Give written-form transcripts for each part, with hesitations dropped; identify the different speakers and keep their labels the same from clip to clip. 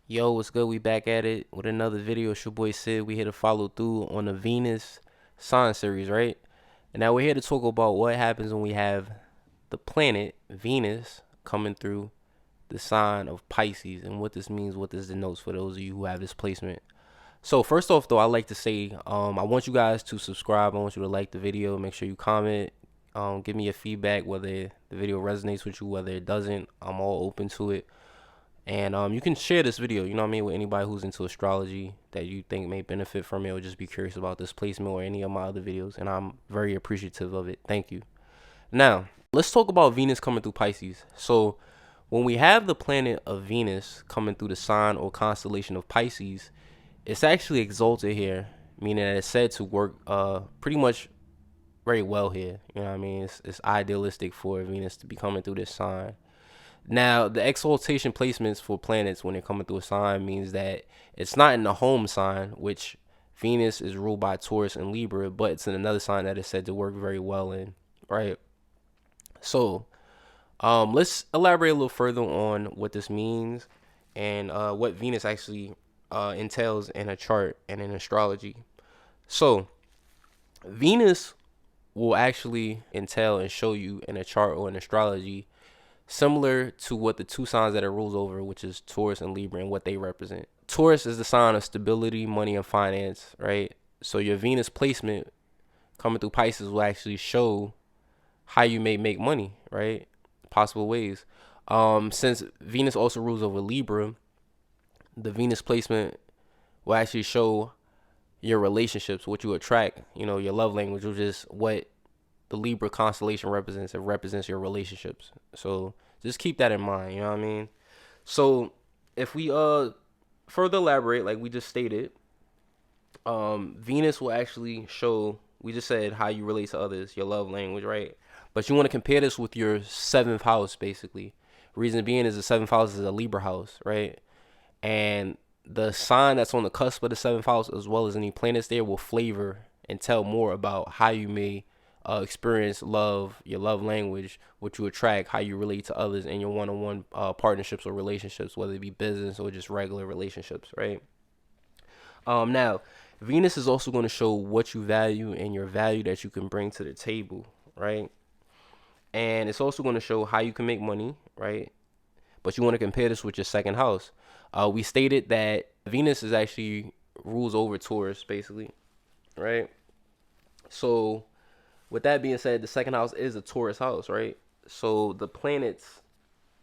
Speaker 1: Yo, what's good? We back at it with another video. It's your boy Sid. We here to follow through on the Venus sign series, right? And now we're here to talk about what happens when we have the planet Venus coming through the sign of Pisces and what this means, what this denotes for those of you who have this placement. So first off, though, I like to say I want you guys to subscribe. I want you to like the video. Make sure you comment. Give me your feedback, whether the video resonates with you, whether it doesn't. I'm all open to it. And you can share this video, you know what I mean, with anybody who's into astrology that you think may benefit from it or just be curious about this placement or any of my other videos. And I'm very appreciative of it. Thank you. Now, let's talk about Venus coming through Pisces. So, when we have the planet of Venus coming through the sign or constellation of Pisces, it's actually exalted here, meaning that it's said to work pretty much very well here. You know what I mean? It's idealistic for Venus to be coming through this sign. Now, the exaltation placements for planets when they're coming through a sign means that it's not in the home sign, which Venus is ruled by Taurus and Libra, but it's in another sign that is said to work very well in, right? So, let's elaborate a little further on what this means and what Venus actually entails in a chart and in astrology. So, Venus will actually entail and show you in a chart or in astrology similar to what the two signs that it rules over, which is Taurus and Libra, and what they represent. Taurus is the sign of stability, money, and finance, right? So your Venus placement coming through Pisces will actually show how you may make money, right? Possible ways. Since Venus also rules over Libra, the Venus placement will actually show your relationships, what you attract, your love language, which is what the Libra constellation represents. It represents your relationships. So just keep that in mind, you know what I mean? So if we further elaborate, like we just stated, Venus will actually show, we just said how you relate to others, your love language, right? But you want to compare this with your seventh house, basically. Reason being is the seventh house is a Libra house, right? And the sign that's on the cusp of the seventh house, as well as any planets there, will flavor and tell more about how you may experience love, your love language, what you attract, how you relate to others in your one-on-one partnerships or relationships, whether it be business or just regular relationships, right? Now, Venus is also going to show what you value and your value that you can bring to the table, right? And it's also going to show how you can make money, right? But you want to compare this with your second house. We stated that Venus is actually rules over Taurus, basically, right? So, with that being said, the second house is a Taurus house, right? So the planets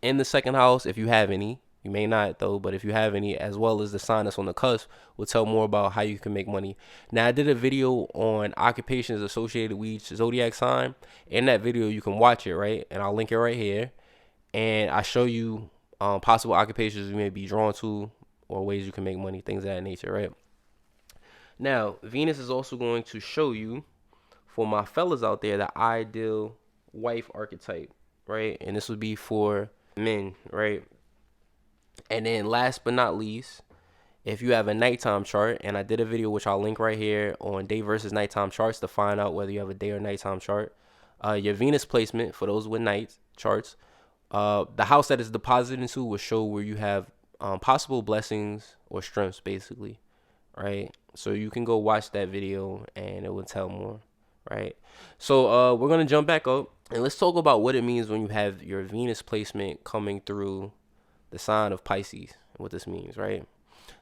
Speaker 1: in the second house, if you have any, you may not though, but if you have any, as well as the sign that's on the cusp, will tell more about how you can make money. Now, I did a video on occupations associated with each zodiac sign. In that video, you can watch it, right? And I'll link it right here. And I show you possible occupations you may be drawn to or ways you can make money, things of that nature, right? Now, Venus is also going to show you, for my fellas out there, the ideal wife archetype, right? And this would be for men, right? And then last but not least, if you have a nighttime chart, and I did a video which I'll link right here on day versus nighttime charts to find out whether you have a day or nighttime chart. Your Venus placement for those with night charts, the house that is deposited into will show where you have possible blessings or strengths, basically, right? So you can go watch that video and it will tell more, right? So we're gonna jump back up and let's talk about what it means when you have your Venus placement coming through the sign of Pisces, what this means, right?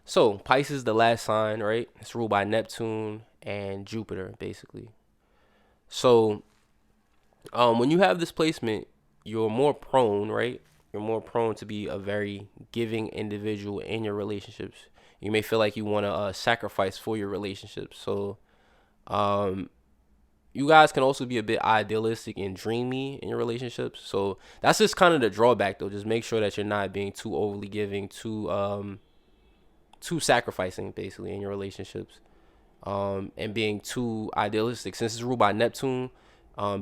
Speaker 1: So Pisces, the last sign, right? It's ruled by Neptune and Jupiter, basically. So when you have this placement, you're more prone, right? You're more prone to be a very giving individual in your relationships. You may feel like you want to sacrifice for your relationships. So um, you guys can also be a bit idealistic and dreamy in your relationships. So that's just kind of the drawback, though. Just make sure that you're not being too overly giving, too sacrificing, basically, in your relationships, and being too idealistic. Since it's ruled by Neptune,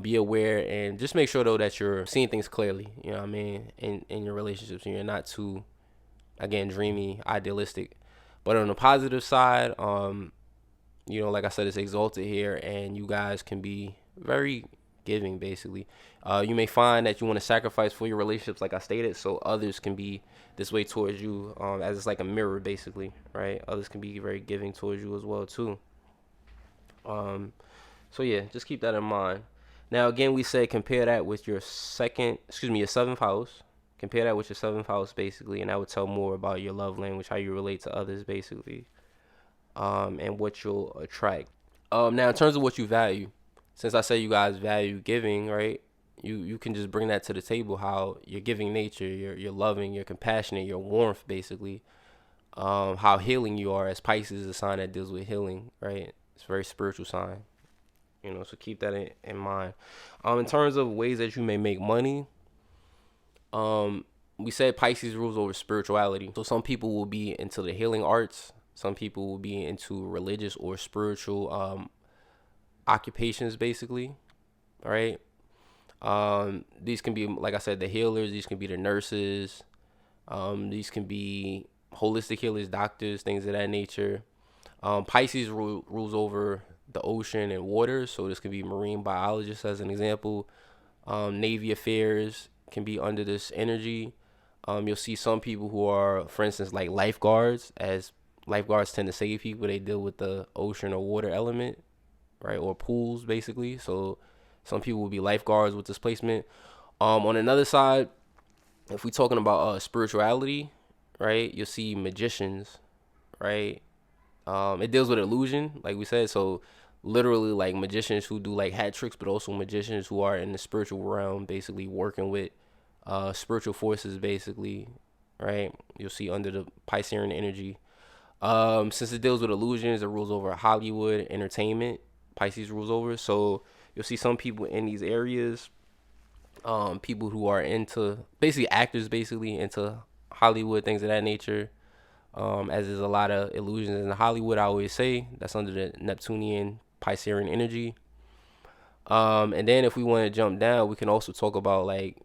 Speaker 1: be aware and just make sure though that you're seeing things clearly. You know what I mean, in your relationships, and you're not too, again, dreamy, idealistic. But on the positive side, like I said, it's exalted here, and you guys can be very giving basically. You may find that you want to sacrifice for your relationships, like I stated, so others can be this way towards you, as it's like a mirror basically, right? Others can be very giving towards you as well too. Um, so yeah, just keep that in mind. Now again, we said compare that with your seventh house. Compare that with your seventh house basically, and that would tell more about your love language, how you relate to others basically, and what you'll attract. Now in terms of what you value, since I say you guys value giving, right? You can just bring that to the table. How your giving nature, you're loving, you're compassionate, your warmth basically. How healing you are, as Pisces is a sign that deals with healing, right? It's a very spiritual sign. So keep that in mind. In terms of ways that you may make money, um, we said Pisces rules over spirituality. So some people will be into the healing arts. Some people will be into religious or spiritual occupations, basically. All right. These can be, like I said, the healers. These can be the nurses. These can be holistic healers, doctors, things of that nature. Pisces rules over the ocean and water, so this could be marine biologists as an example. Navy affairs can be under this energy. You'll see some people who are, for instance, like lifeguards, as lifeguards tend to save people. They deal with the ocean or water element, right, or pools basically. So some people will be lifeguards with this placement. On another side, if we're talking about spirituality, right, you'll see magicians, right. It deals with illusion, like we said. So literally, like magicians who do like hat tricks, but also magicians who are in the spiritual realm, basically working with spiritual forces, basically, right? You'll see under the Piscean energy. Since it deals with illusions, it rules over Hollywood entertainment. Pisces rules over, so you'll see some people in these areas. People who are into basically actors, basically into Hollywood, things of that nature. As there's a lot of illusions in Hollywood, I always say that's under the Neptunian Piscean energy. And then if we want to jump down, we can also talk about like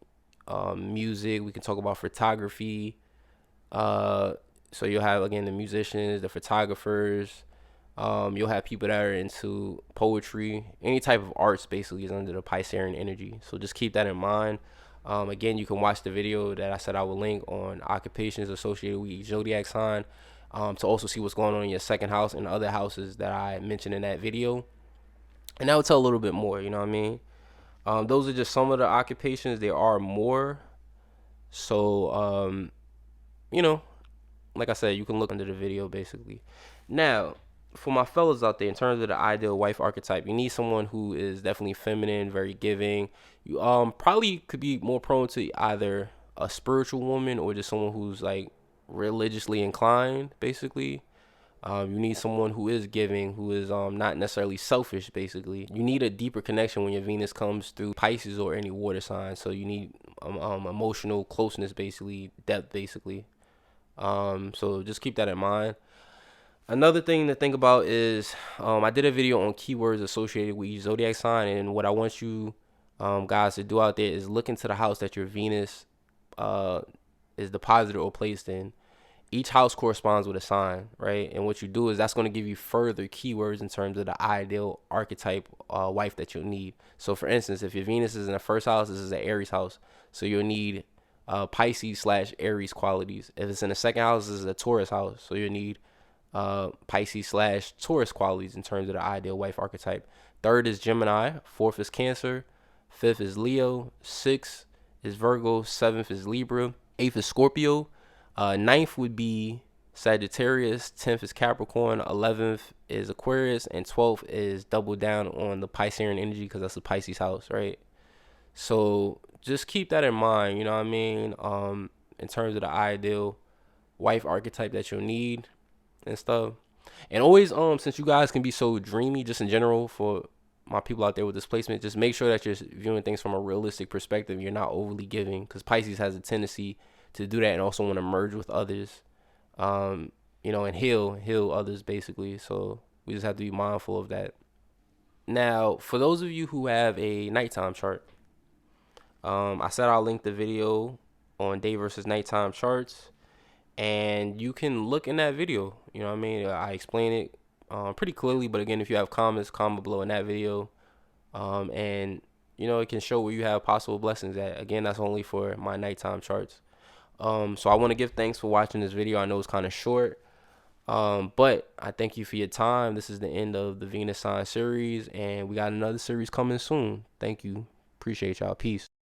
Speaker 1: music. We can talk about photography. Uh, so you'll have again the musicians, the photographers. You'll have people that are into poetry, any type of arts basically is under the Piscean energy. So just keep that in mind. Again, you can watch the video that I said I will link on occupations associated with each zodiac sign, to also see what's going on in your second house and other houses that I mentioned in that video. And that will tell a little bit more, you know what I mean? Those are just some of the occupations. There are more. So, you know, like I said, you can look under the video basically. Now, for my fellas out there, in terms of the ideal wife archetype, you need someone who is definitely feminine, very giving. You probably could be more prone to either a spiritual woman or just someone who's like religiously inclined, basically. You need someone who is giving, who is not necessarily selfish, basically. You need a deeper connection when your Venus comes through Pisces or any water sign. So you need emotional closeness, basically, depth, basically. So just keep that in mind. Another thing to think about is I did a video on keywords associated with each zodiac sign, and what I want you guys to do out there is look into the house that your Venus is deposited or placed in. Each house corresponds with a sign, right? And what you do is that's going to give you further keywords in terms of the ideal archetype wife that you'll need. So for instance, if your Venus is in the first house, this is an Aries house, so you'll need Pisces / Aries qualities. If it's in the second house, this is a Taurus house, so you'll need Pisces / Taurus qualities in terms of the ideal wife archetype. Third is Gemini, fourth is Cancer, fifth is Leo, sixth is Virgo, seventh is Libra, eighth is Scorpio, ninth would be Sagittarius, 10th is Capricorn, 11th is Aquarius, and 12th is double down on the Piscean energy because that's the Pisces house, right? So just keep that in mind, you know what I mean? In terms of the ideal wife archetype that you'll need and stuff. And always, since you guys can be so dreamy, just in general, for my people out there with displacement, just make sure that you're viewing things from a realistic perspective. You're not overly giving, because Pisces has a tendency to do that and also want to merge with others, and heal others basically. So we just have to be mindful of that. Now, for those of you who have a nighttime chart, I said I'll link the video on day versus nighttime charts, and you can look in that video. You know what I mean? I explain it pretty clearly, but again, if you have comments, comment below in that video. And it can show where you have possible blessings at. Again, that's only for my nighttime charts. So I want to give thanks for watching this video. I know it's kind of short. But I thank you for your time. This is the end of the Venus sign series, and we got another series coming soon. Thank you. Appreciate y'all. Peace.